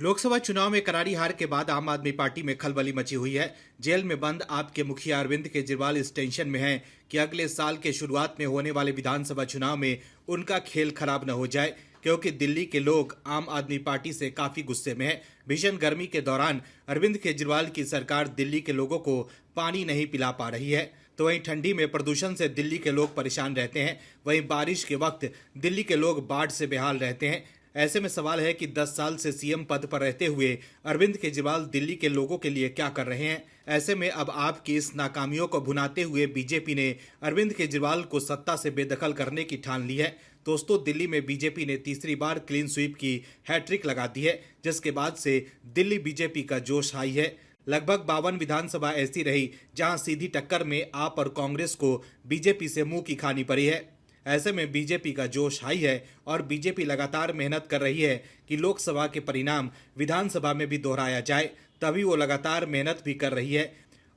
लोकसभा चुनाव में करारी हार के बाद आम आदमी पार्टी में खलबली मची हुई है। जेल में बंद आप के मुखिया अरविंद केजरीवाल इस टेंशन में हैं कि अगले साल के शुरुआत में होने वाले विधानसभा चुनाव में उनका खेल खराब न हो जाए, क्योंकि दिल्ली के लोग आम आदमी पार्टी से काफी गुस्से में हैं। भीषण गर्मी के दौरान अरविंद केजरीवाल की सरकार दिल्ली के लोगों को पानी नहीं पिला पा रही है, तो वहीं ठंडी में प्रदूषण से दिल्ली के लोग परेशान रहते हैं। वहीं बारिश के वक्त दिल्ली के लोग बाढ़ से बेहाल रहते हैं। ऐसे में सवाल है कि 10 साल से सीएम पद पर रहते हुए अरविंद केजरीवाल दिल्ली के लोगों के लिए क्या कर रहे हैं। ऐसे में अब आपकी इस नाकामियों को भुनाते हुए बीजेपी ने अरविंद केजरीवाल को सत्ता से बेदखल करने की ठान ली है। दोस्तों, दिल्ली में बीजेपी ने तीसरी बार क्लीन स्वीप की हैट्रिक लगा दी है, जिसके बाद से दिल्ली बीजेपी का जोश हाई है। लगभग 52 विधानसभा ऐसी रही जहां सीधी टक्कर में आप और कांग्रेस को बीजेपी से मुंह की खानी पड़ी है। ऐसे में बीजेपी का जोश हाई है और बीजेपी लगातार मेहनत कर रही है कि लोकसभा के परिणाम विधानसभा में भी दोहराया जाए। तभी वो लगातार मेहनत भी कर रही है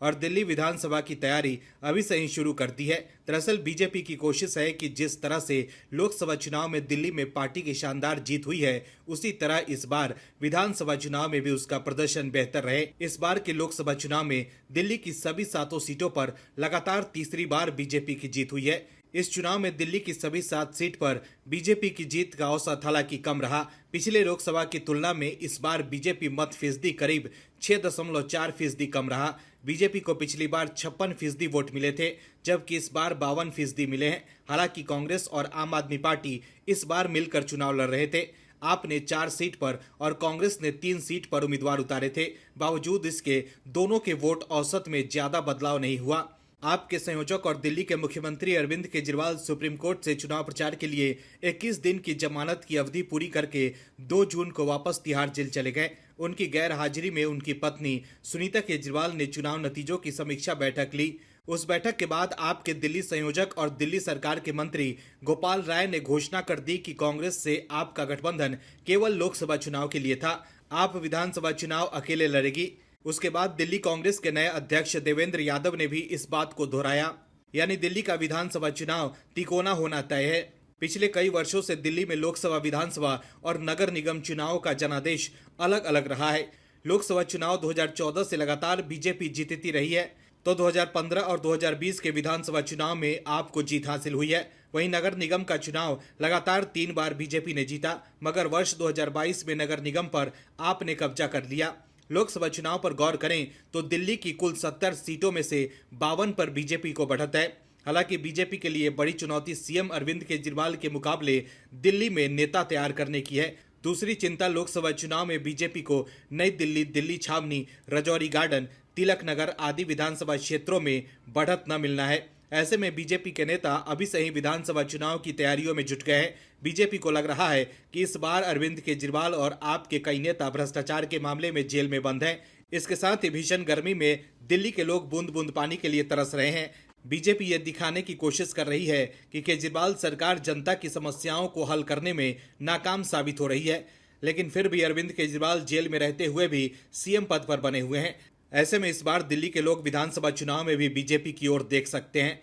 और दिल्ली विधानसभा की तैयारी अभी से ही शुरू कर दी है। दरअसल बीजेपी की कोशिश है कि जिस तरह से लोकसभा चुनाव में दिल्ली में पार्टी की शानदार जीत हुई है, उसी तरह इस बार विधानसभा चुनाव में भी उसका प्रदर्शन बेहतर रहे। इस बार के लोकसभा चुनाव में दिल्ली की सभी 7 सीटों पर लगातार तीसरी बार बीजेपी की जीत हुई है। इस चुनाव में दिल्ली की सभी 7 सीट पर बीजेपी की जीत का औसत हालांकि कम रहा। पिछले लोकसभा की तुलना में इस बार बीजेपी मत फीसदी करीब 6.4% कम रहा। बीजेपी को पिछली बार 56% वोट मिले थे, जबकि इस बार 52% मिले हैं। हालांकि कांग्रेस और आम आदमी पार्टी इस बार मिलकर चुनाव लड़ रहे थे। आप ने 4 सीट पर और कांग्रेस ने 3 सीट पर उम्मीदवार उतारे थे। बावजूद इसके दोनों के वोट औसत में ज्यादा बदलाव नहीं हुआ। आपके संयोजक और दिल्ली के मुख्यमंत्री अरविंद केजरीवाल सुप्रीम कोर्ट से चुनाव प्रचार के लिए 21 दिन की जमानत की अवधि पूरी करके 2 जून को वापस तिहाड़ जेल चले गए। उनकी गैर हाजिरी में उनकी पत्नी सुनीता केजरीवाल ने चुनाव नतीजों की समीक्षा बैठक ली। उस बैठक के बाद आपके दिल्ली संयोजक और दिल्ली सरकार के मंत्री गोपाल राय ने घोषणा कर दी कि कांग्रेस से आपका गठबंधन केवल लोकसभा चुनाव के लिए था। आप विधानसभा चुनाव अकेले लड़ेगी। उसके बाद दिल्ली कांग्रेस के नए अध्यक्ष देवेंद्र यादव ने भी इस बात को दोहराया, यानी दिल्ली का विधानसभा चुनाव तिकोना होना तय है। पिछले कई वर्षों से दिल्ली में लोकसभा, विधानसभा और नगर निगम चुनाव का जनादेश अलग अलग रहा है। लोकसभा चुनाव 2014 से लगातार बीजेपी जीतती रही है, तो 2015 और 2020 के विधानसभा चुनाव में आपको जीत हासिल हुई है। वहीं नगर निगम का चुनाव लगातार 3 बार बीजेपी ने जीता, मगर वर्ष 2022 में नगर निगम पर आपने कब्जा कर लिया। लोकसभा चुनाव पर गौर करें तो दिल्ली की कुल 70 सीटों में से 52 पर बीजेपी को बढ़त है। हालांकि बीजेपी के लिए बड़ी चुनौती सीएम अरविंद केजरीवाल के मुकाबले दिल्ली में नेता तैयार करने की है। दूसरी चिंता लोकसभा चुनाव में बीजेपी को नई दिल्ली, दिल्ली छावनी, रजौरी गार्डन, तिलक नगर आदि विधानसभा क्षेत्रों में बढ़त न मिलना है। ऐसे में बीजेपी के नेता अभी से ही विधानसभा चुनाव की तैयारियों में जुट गए हैं। बीजेपी को लग रहा है कि इस बार अरविंद केजरीवाल और आपके कई नेता भ्रष्टाचार के मामले में जेल में बंद हैं। इसके साथ ही भीषण गर्मी में दिल्ली के लोग बूंद बूंद पानी के लिए तरस रहे हैं। बीजेपी ये दिखाने की कोशिश कर रही है कि केजरीवाल सरकार जनता की समस्याओं को हल करने में नाकाम साबित हो रही है, लेकिन फिर भी अरविंद केजरीवाल जेल में रहते हुए भी सीएम पद पर बने हुए हैं। ऐसे में इस बार दिल्ली के लोग विधानसभा चुनाव में भी बीजेपी की ओर देख सकते हैं।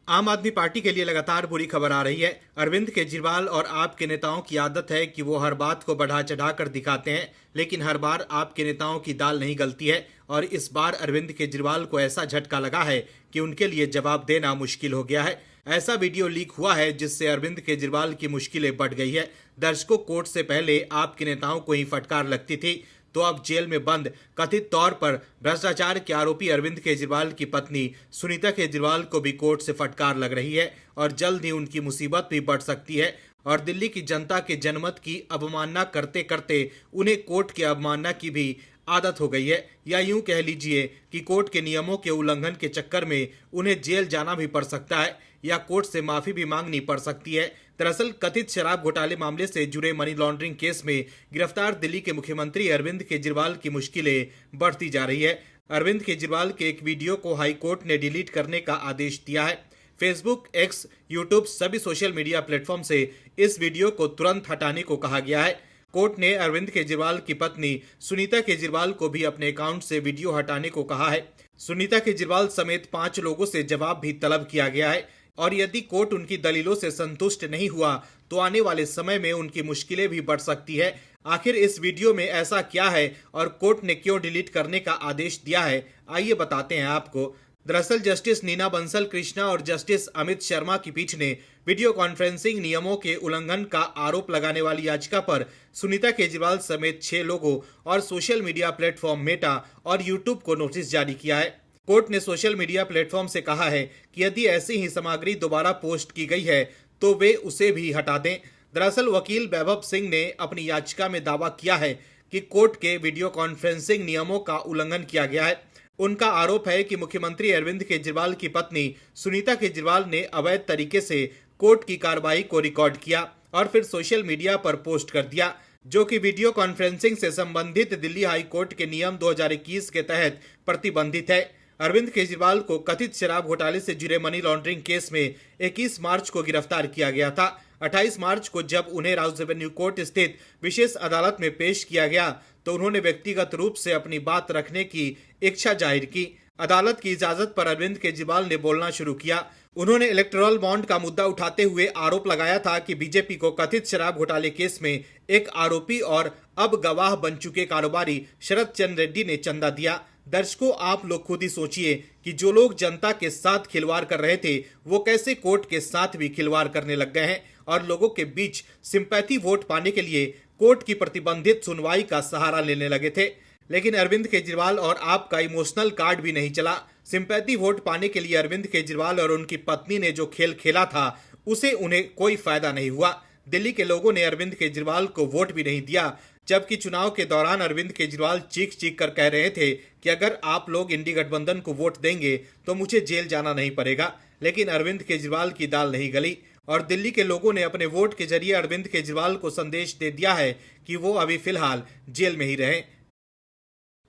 आम आदमी पार्टी के लिए लगातार बुरी खबर आ रही है। अरविंद केजरीवाल और आपके नेताओं की आदत है कि वो हर बात को बढ़ा चढ़ा कर दिखाते हैं, लेकिन हर बार आपके नेताओं की दाल नहीं गलती है। और इस बार अरविंद केजरीवाल को ऐसा झटका लगा है कि उनके लिए जवाब देना मुश्किल हो गया है। ऐसा वीडियो लीक हुआ है जिससे अरविंद केजरीवाल की मुश्किलें बढ़ गई है। दर्शकों, कोर्ट से पहले आपके नेताओं को ही फटकार लगती थी, तो अब जेल में बंद कथित तौर पर भ्रष्टाचार के आरोपी अरविंद केजरीवाल की पत्नी सुनीता केजरीवाल को भी कोर्ट से फटकार लग रही है और जल्द ही उनकी मुसीबत भी बढ़ सकती है। और दिल्ली की जनता के जनमत की अवमानना करते करते उन्हें कोर्ट की अवमानना की भी आदत हो गई है, या यूं कह लीजिए कि कोर्ट के नियमों के उल्लंघन के चक्कर में उन्हें जेल जाना भी पड़ सकता है या कोर्ट से माफी भी मांगनी पड़ सकती है। दरअसल कथित शराब घोटाले मामले से जुड़े मनी लॉन्ड्रिंग केस में गिरफ्तार दिल्ली के मुख्यमंत्री अरविंद केजरीवाल की मुश्किलें बढ़ती जा रही है। अरविंद केजरीवाल के एक वीडियो को हाई कोर्ट ने डिलीट करने का आदेश दिया है। फेसबुक, एक्स, यूट्यूब सभी सोशल मीडिया प्लेटफॉर्म से इस वीडियो को तुरंत हटाने को कहा गया है। कोर्ट ने अरविंद केजरीवाल की पत्नी सुनीता केजरीवाल को भी अपने अकाउंट से वीडियो हटाने को कहा है। सुनीता केजरीवाल समेत 5 लोगों से जवाब भी तलब किया गया है। और यदि कोर्ट उनकी दलीलों से संतुष्ट नहीं हुआ तो आने वाले समय में उनकी मुश्किलें भी बढ़ सकती है। आखिर इस वीडियो में ऐसा क्या है और कोर्ट ने क्यों डिलीट करने का आदेश दिया है, आइए बताते हैं आपको। दरअसल जस्टिस नीना बंसल कृष्णा और जस्टिस अमित शर्मा की पीठ ने वीडियो कॉन्फ्रेंसिंग नियमों के उल्लंघन का आरोप लगाने वाली याचिका पर सुनीता केजरीवाल समेत 6 लोगों और सोशल मीडिया प्लेटफॉर्म मेटा और यूट्यूब को नोटिस जारी किया है। कोर्ट ने सोशल मीडिया प्लेटफॉर्म से कहा है कि यदि ऐसी ही सामग्री दोबारा पोस्ट की गई है तो वे उसे भी हटा दें। दरअसल वकील वैभव सिंह ने अपनी याचिका में दावा किया है कि कोर्ट के वीडियो कॉन्फ्रेंसिंग नियमों का उल्लंघन किया गया है। उनका आरोप है कि मुख्यमंत्री अरविंद केजरीवाल की पत्नी सुनीता केजरीवाल ने अवैध तरीके से कोर्ट की कार्रवाई को रिकॉर्ड किया और फिर सोशल मीडिया पर पोस्ट कर दिया, जो कि वीडियो कॉन्फ्रेंसिंग से संबंधित दिल्ली हाई कोर्ट के नियम 2021 के तहत प्रतिबंधित है। अरविंद केजरीवाल को कथित शराब घोटाले से जुड़े मनी लॉन्ड्रिंग केस में 21 मार्च को गिरफ्तार किया गया था। 28 मार्च को जब उन्हें राउस एवेन्यू कोर्ट स्थित विशेष अदालत में पेश किया गया तो उन्होंने व्यक्तिगत रूप से अपनी बात रखने की इच्छा जाहिर की। अदालत की इजाजत पर अरविंद केजरीवाल ने बोलना शुरू किया। उन्होंने इलेक्टोरल बॉन्ड का मुद्दा उठाते हुए आरोप लगाया था कि बीजेपी को कथित शराब घोटाले केस में एक आरोपी और अब गवाह बन चुके कारोबारी शरद चंद्र रेड्डी ने चंदा दिया। दर्शकों, आप लोग खुद ही सोचिए कि जो लोग जनता के साथ खिलवाड़ कर रहे थे वो कैसे कोर्ट के साथ भी खिलवाड़ करने लग गए हैं और लोगों के बीच सिंपैथी वोट पाने के लिए कोर्ट की प्रतिबंधित सुनवाई का सहारा लेने लगे थे। लेकिन अरविंद केजरीवाल और आपका इमोशनल कार्ड भी नहीं चला। सिंपैथी वोट पाने के लिए अरविंद केजरीवाल और उनकी पत्नी ने जो खेल खेला था उसे उन्हें कोई फायदा नहीं हुआ। दिल्ली के लोगों ने अरविंद केजरीवाल को वोट भी नहीं दिया, जबकि चुनाव के दौरान अरविंद केजरीवाल चीख चीख कर कह रहे थे कि अगर आप लोग इंडी गठबंधन को वोट देंगे तो मुझे जेल जाना नहीं पड़ेगा। लेकिन अरविंद केजरीवाल की दाल नहीं गली और दिल्ली के लोगों ने अपने वोट के जरिए अरविंद केजरीवाल को संदेश दे दिया है कि वो अभी फिलहाल जेल में ही रहें।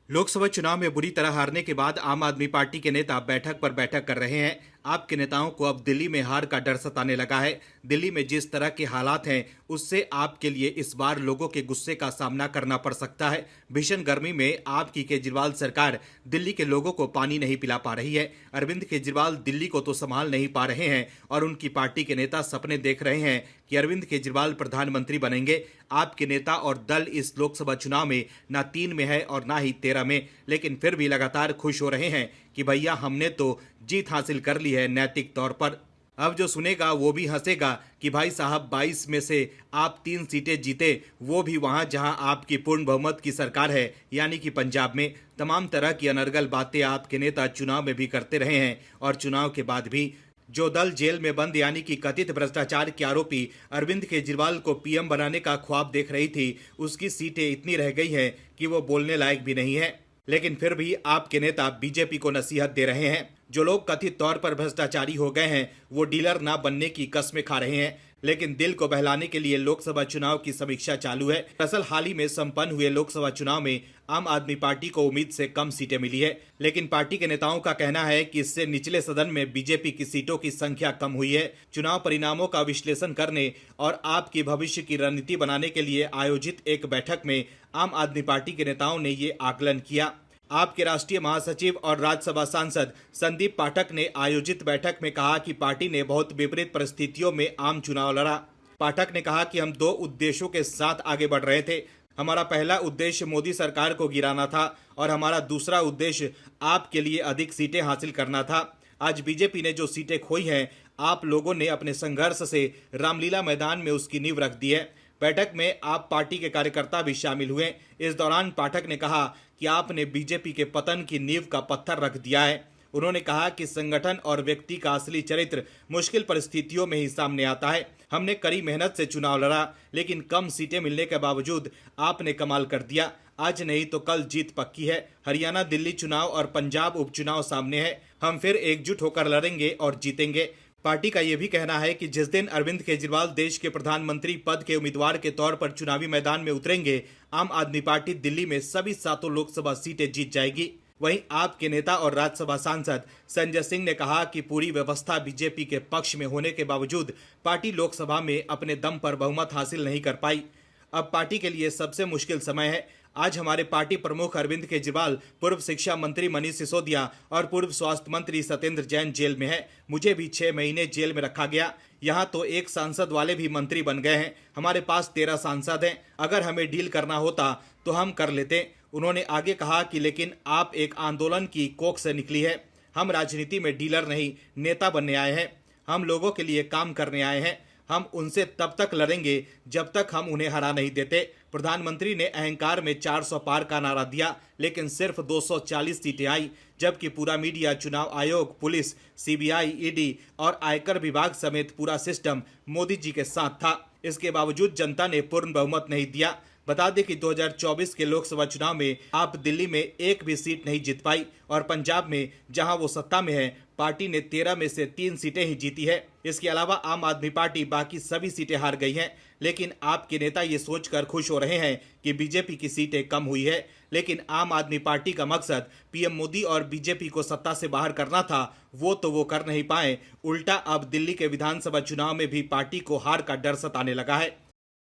लोकसभा चुनाव में बुरी तरह हारने के बाद आम आदमी पार्टी के नेता बैठक पर बैठक कर रहे हैं। आपके नेताओं को अब दिल्ली में हार का डर सताने लगा है। दिल्ली में जिस तरह के हालात हैं उससे आपके लिए इस बार लोगों के गुस्से का सामना करना पड़ सकता है। भीषण गर्मी में आपकी केजरीवाल सरकार दिल्ली के लोगों को पानी नहीं पिला पा रही है। अरविंद केजरीवाल दिल्ली को तो संभाल नहीं पा रहे हैं और उनकी पार्टी के नेता सपने देख रहे हैं कि अरविंद केजरीवाल प्रधानमंत्री बनेंगे। आपके नेता और दल इस लोकसभा चुनाव में ना 3 में है और ना ही 13 में, लेकिन फिर भी लगातार खुश हो रहे हैं कि भैया हमने तो जीत हासिल कर ली है नैतिक तौर पर। अब जो सुनेगा वो भी हंसेगा कि भाई साहब 22 में से आप 3 सीटें जीते, वो भी वहां जहां आपकी पूर्ण बहुमत की सरकार है, यानी कि पंजाब में। तमाम तरह की अनर्गल बातें आपके नेता चुनाव में भी करते रहे हैं और चुनाव के बाद भी। जो दल जेल में बंद यानी कि कथित भ्रष्टाचार के आरोपी अरविंद केजरीवाल को पीएम बनाने का ख्वाब देख रही थी, उसकी सीटें इतनी रह गई हैं कि वो बोलने लायक भी नहीं है। लेकिन फिर भी आपके नेता बीजेपी को नसीहत दे रहे हैं। जो लोग कथित तौर पर भ्रष्टाचारी हो गए हैं वो डीलर ना बनने की कस्में खा रहे हैं। लेकिन दिल को बहलाने के लिए लोकसभा चुनाव की समीक्षा चालू है। दरअसल हाल ही में संपन्न हुए लोकसभा चुनाव में आम आदमी पार्टी को उम्मीद से कम सीटें मिली है, लेकिन पार्टी के नेताओं का कहना है कि इससे निचले सदन में बीजेपी की सीटों की संख्या कम हुई है। चुनाव परिणामों का विश्लेषण करने और आपकी भविष्य की रणनीति बनाने के लिए आयोजित एक बैठक में आम आदमी पार्टी के नेताओं ने ये आकलन किया। आपके राष्ट्रीय महासचिव और राज्यसभा सांसद संदीप पाठक ने आयोजित बैठक में कहा कि पार्टी ने बहुत विपरीत परिस्थितियों में आम चुनाव लड़ा। पाठक ने कहा कि हम 2 उद्देश्यों के साथ आगे बढ़ रहे थे। हमारा पहला उद्देश्य मोदी सरकार को गिराना था और हमारा दूसरा उद्देश्य आपके लिए अधिक सीटें हासिल करना था। आज बीजेपी ने जो सीटें खोई हैं, आप लोगों ने अपने संघर्ष से रामलीला मैदान में उसकी नींव रख दी है। बैठक में आप पार्टी के कार्यकर्ता भी शामिल हुए। इस दौरान पाठक ने कहा कि आपने बीजेपी के पतन की नींव का पत्थर रख दिया है। उन्होंने कहा कि संगठन और व्यक्ति का असली चरित्र मुश्किल परिस्थितियों में ही सामने आता है। हमने कड़ी मेहनत से चुनाव लड़ा, लेकिन कम सीटें मिलने के बावजूद आपने कमाल कर दिया। आज नहीं तो कल जीत पक्की है। हरियाणा, दिल्ली चुनाव और पंजाब उपचुनाव सामने है। हम फिर एकजुट होकर लड़ेंगे और जीतेंगे। पार्टी का यह भी कहना है कि जिस दिन अरविंद केजरीवाल देश के प्रधानमंत्री पद के उम्मीदवार के तौर पर चुनावी मैदान में उतरेंगे, आम आदमी पार्टी दिल्ली में सभी 7 लोकसभा सीटें जीत जाएगी। वहीं आपके नेता और राज्यसभा सांसद संजय सिंह ने कहा कि पूरी व्यवस्था बीजेपी के पक्ष में होने के बावजूद पार्टी लोकसभा में अपने दम पर बहुमत हासिल नहीं कर पाई। अब पार्टी के लिए सबसे मुश्किल समय है। आज हमारे पार्टी प्रमुख अरविंद केजरीवाल, पूर्व शिक्षा मंत्री मनीष सिसोदिया और पूर्व स्वास्थ्य मंत्री सत्येंद्र जैन जेल में है। मुझे भी 6 महीने जेल में रखा गया। यहाँ तो एक सांसद वाले भी मंत्री बन गए हैं। हमारे पास 13 सांसद हैं। अगर हमें डील करना होता तो हम कर लेते। उन्होंने आगे कहा कि लेकिन आप एक आंदोलन की कोख से निकली है। हम राजनीति में डीलर नहीं, नेता बनने आए हैं। हम लोगों के लिए काम करने आए हैं। हम उनसे तब तक लड़ेंगे जब तक हम उन्हें हरा नहीं देते। प्रधानमंत्री ने अहंकार में 400 पार का नारा दिया, लेकिन सिर्फ 240 सीटें आई, जबकि पूरा मीडिया, चुनाव आयोग, पुलिस, सीबीआई, ईडी और आयकर विभाग समेत पूरा सिस्टम मोदी जी के साथ था। इसके बावजूद जनता ने पूर्ण बहुमत नहीं दिया। बता दें कि 2024 के लोकसभा चुनाव में आप दिल्ली में एक भी सीट नहीं जीत पाई और पंजाब में, जहां वो सत्ता में है, पार्टी ने 13 में से 3 सीटें ही जीती है। इसके अलावा आम आदमी पार्टी बाकी सभी सीटें हार गई हैं। लेकिन आपके नेता ये सोचकर खुश हो रहे हैं कि बीजेपी की सीटें कम हुई है, लेकिन आम आदमी पार्टी का मकसद पीएम मोदी और बीजेपी को सत्ता से बाहर करना था, वो तो वो कर नहीं पाए। उल्टा अब दिल्ली के विधानसभा चुनाव में भी पार्टी को हार का डर सताने लगा है।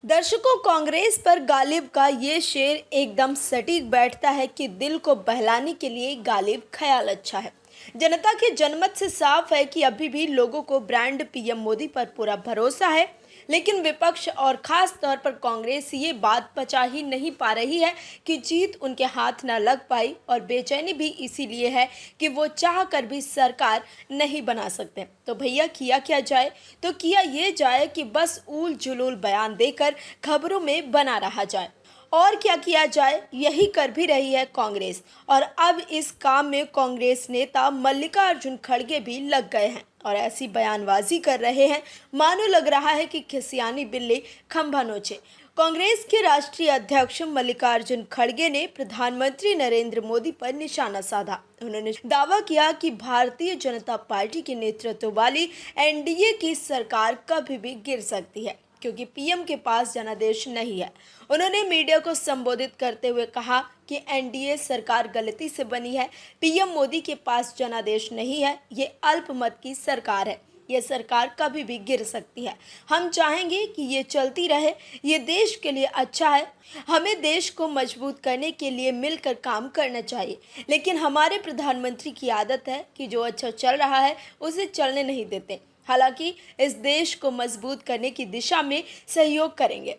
दर्शकों, कांग्रेस पर गालिब का ये शेर एकदम सटीक बैठता है कि दिल को बहलाने के लिए गालिब ख्याल अच्छा है। जनता के जनमत से साफ है कि अभी भी लोगों को ब्रांड पीएम मोदी पर पूरा भरोसा है, लेकिन विपक्ष और खास तौर पर कांग्रेस ये बात पचा ही नहीं पा रही है कि जीत उनके हाथ न लग पाई, और बेचैनी भी इसीलिए है कि वो चाह कर भी सरकार नहीं बना सकते। तो भैया किया क्या जाए? तो किया ये जाए कि बस ऊल जुलूल बयान देकर खबरों में बना रहा जाए। और क्या किया जाए, यही कर भी रही है कांग्रेस। और अब इस काम में कांग्रेस नेता मल्लिकार्जुन खड़गे भी लग गए हैं और ऐसी बयानबाजी कर रहे हैं मानो लग रहा है कि खिसियानी बिल्ली खंभा नोचे। कांग्रेस के राष्ट्रीय अध्यक्ष मल्लिकार्जुन खड़गे ने प्रधानमंत्री नरेंद्र मोदी पर निशाना साधा। उन्होंने दावा किया कि भारतीय जनता पार्टी के नेतृत्व वाली एनडीए की सरकार कभी भी गिर सकती है, क्योंकि पीएम के पास जनादेश नहीं है। उन्होंने मीडिया को संबोधित करते हुए कहा कि एनडीए सरकार गलती से बनी है। पीएम मोदी के पास जनादेश नहीं है। ये अल्पमत की सरकार है। ये सरकार कभी भी गिर सकती है। हम चाहेंगे कि ये चलती रहे। ये देश के लिए अच्छा है। हमें देश को मजबूत करने के लिए मिलकर काम करना चाहिए। लेकिन हमारे प्रधानमंत्री की आदत है कि जो अच्छा चल रहा है उसे चलने नहीं देते। हालांकि इस देश को मजबूत करने की दिशा में सहयोग करेंगे।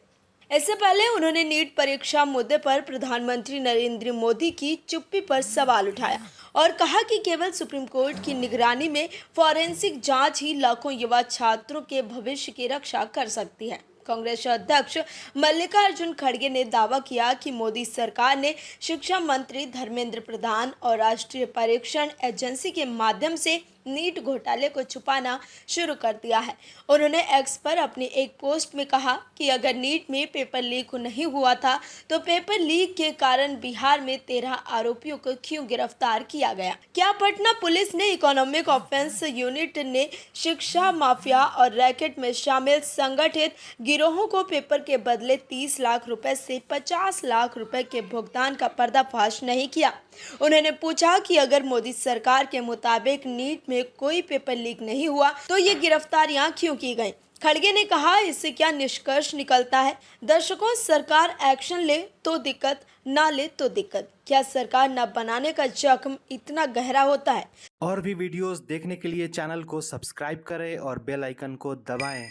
इससे पहले उन्होंने नीट परीक्षा मुद्दे पर प्रधानमंत्री नरेंद्र मोदी की चुप्पी पर सवाल उठाया और कहा कि केवल सुप्रीम कोर्ट की निगरानी में फॉरेंसिक जांच ही लाखों युवा छात्रों के भविष्य की रक्षा कर सकती है। कांग्रेस अध्यक्ष मल्लिकार्जुन खड़गे ने दावा किया कि मोदी सरकार ने शिक्षा मंत्री धर्मेंद्र प्रधान और राष्ट्रीय परीक्षण एजेंसी के माध्यम से नीट घोटाले को छुपाना शुरू कर दिया है। उन्होंने एक्स पर अपनी एक पोस्ट में कहा कि अगर नीट में पेपर लीक नहीं हुआ था तो पेपर लीक के कारण बिहार में 13 आरोपियों को क्यों गिरफ्तार किया गया? क्या पटना पुलिस ने इकोनॉमिक ऑफेंस यूनिट ने शिक्षा माफिया और रैकेट में शामिल संगठित गिरोहों को पेपर के बदले 30 लाख रुपए से 50 लाख रुपए के भुगतान का पर्दाफाश नहीं किया? उन्होंने पूछा कि अगर मोदी सरकार के मुताबिक नीट में कोई पेपर लीक नहीं हुआ तो ये गिरफ्तारियां क्यों की गईं? खड़गे ने कहा, इससे क्या निष्कर्ष निकलता है? दर्शकों, सरकार एक्शन ले तो दिक्कत, ना ले तो दिक्कत। क्या सरकार न बनाने का जख्म इतना गहरा होता है? और भी वीडियोस देखने के लिए चैनल को सब्सक्राइब करें और बेल आइकन को दबाएं।